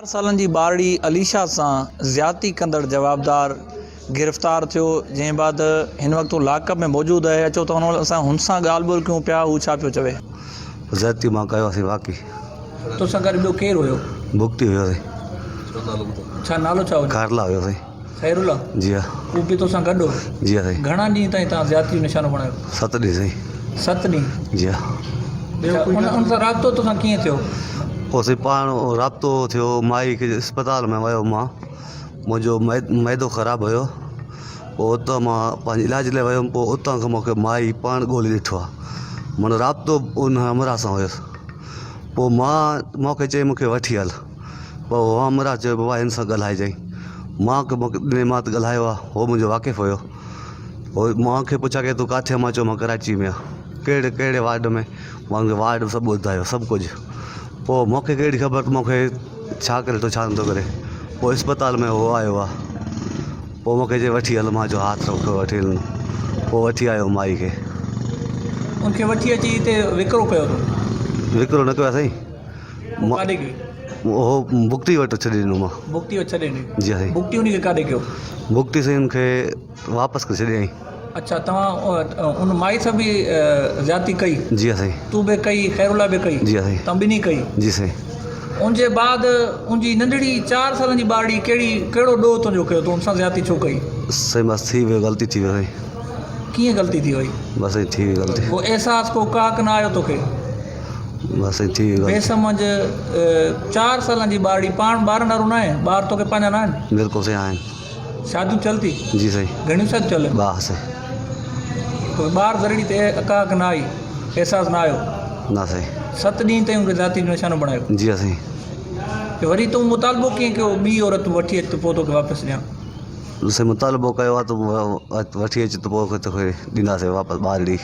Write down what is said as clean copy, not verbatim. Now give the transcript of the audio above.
4 सालनि जी ॿारड़ी अलीशा सां ज़्यादती कंदड़ जवाबदार गिरफ़्तार थियो, जंहिं बाद हिन वक़्तु लाकअप में मौजूदु आहे। अचो त असां हुन सां ॻाल्हि ॿोल कयूं पिया, हू छा पियो चवे। ज़्यादती मां कयोसीं वाक़ई। तोसां गॾु ॿियो केरु हुयो? भुगती हुयोसीं। छा नालो छा हुयो? कारला हुयोसीं। ख़ैरुल्ला? जी हा। हू बि तोसां गॾु हो? जी हा साईं। घणा ॾींहं ताईं तव्हां ज़्यादती जो निशानो बणायो? 7 ॾींहं साईं। 7 ॾींहं? जी हा। उन सां राब्तो तोसां कीअं थियो? पोइ पाण राब्तो थियो, माई खे अस्पताल में वियो मां, मुंहिंजो मैदो ख़राबु हुयो। पोइ उतां मां पंहिंजे इलाज लाइ वियुमि। पोइ उतां खां मूंखे माई पाण ॻोल्हे ॾिठो आहे, माना राब्तो उन हमरा सां हुयुसि। पोइ मूंखे चई मूंखे वठी हल। पोइ हमरा चयो बाबा हिन सां ॻाल्हाइजांइ। मूंखे मां त ॻाल्हायो आहे, उहो मुंहिंजो वाक़िफ़ु हुयो। पोइ मूंखे पुछा की तूं किथे? मां चयो मां कराची में आहियां। कहिड़े वार्ड में? मूंखे वार्ड सभु ॿुधायो, सभु कुझु। पोइ मूंखे कहिड़ी ख़बर मूंखे छा करे थो छा नथो करे। पोइ अस्पताल में उहो आयो आहे। पोइ मूंखे चई वठी हल। मां जो हाथ रखो वठी हल। पोइ वठी आयो माई खे। उनखे वठी अची हिते विकिरो कयो तो? विकिरो न कयो आहे साईं। काॾे कयो? उहो भुगती वटि छॾे ॾिनो मां। भुगती वटि छॾे ॾिनी? जी साईं। भुगती उनखे काॾे कयो? भुगती साईं उनखे वापसि करे छॾे आई। अच्छा, तव्हां उन माई सां बि ज़्यादती कई? जी साईं। तूं बि कई, ख़ैरुल्ला बि कई? जी साईं। तव्हां ॿिन्ही कई? जी साईं। उनजे बाद उनजी नंढड़ी 4 सालनि जी ॿारड़ी कहिड़ो ॾोह तुंहिंजो कयो? तूं उन सां ज़्यादती छो कई? साईं बसि थी वियो, ग़लती थी वई। कीअं ग़लती थी वई? बसि साईं थी वई ग़लती। को अहसासु को काक न आयो तोखे? बसि साईं थी वई। बेसमझ 4 सालनि जी ॿारड़ी, पाण ॿारनि वारो न आहे? ॿार तोखे पंहिंजा न आहिनि? बिल्कुलु साईं आहिनि। शादियूं चल थी? जी साईं। घणियूं शादियूं चल? वाह साईं। ॿार ज़रड़ी ते काक न आई, अहसासु न आयो? न साईं। 7 ॾींहं ताईं उनखे ज़्यादती जो निशानो बणायो? जी साईं। वरी तूं मुतालबो कीअं कयो ॿी औरत वठी अच त पोइ तोखे वापसि ॾियां? साईं मुतालबो कयो आहे त वठी अच त पोइ तोखे ॾींदासीं वापसि ॿारड़ी।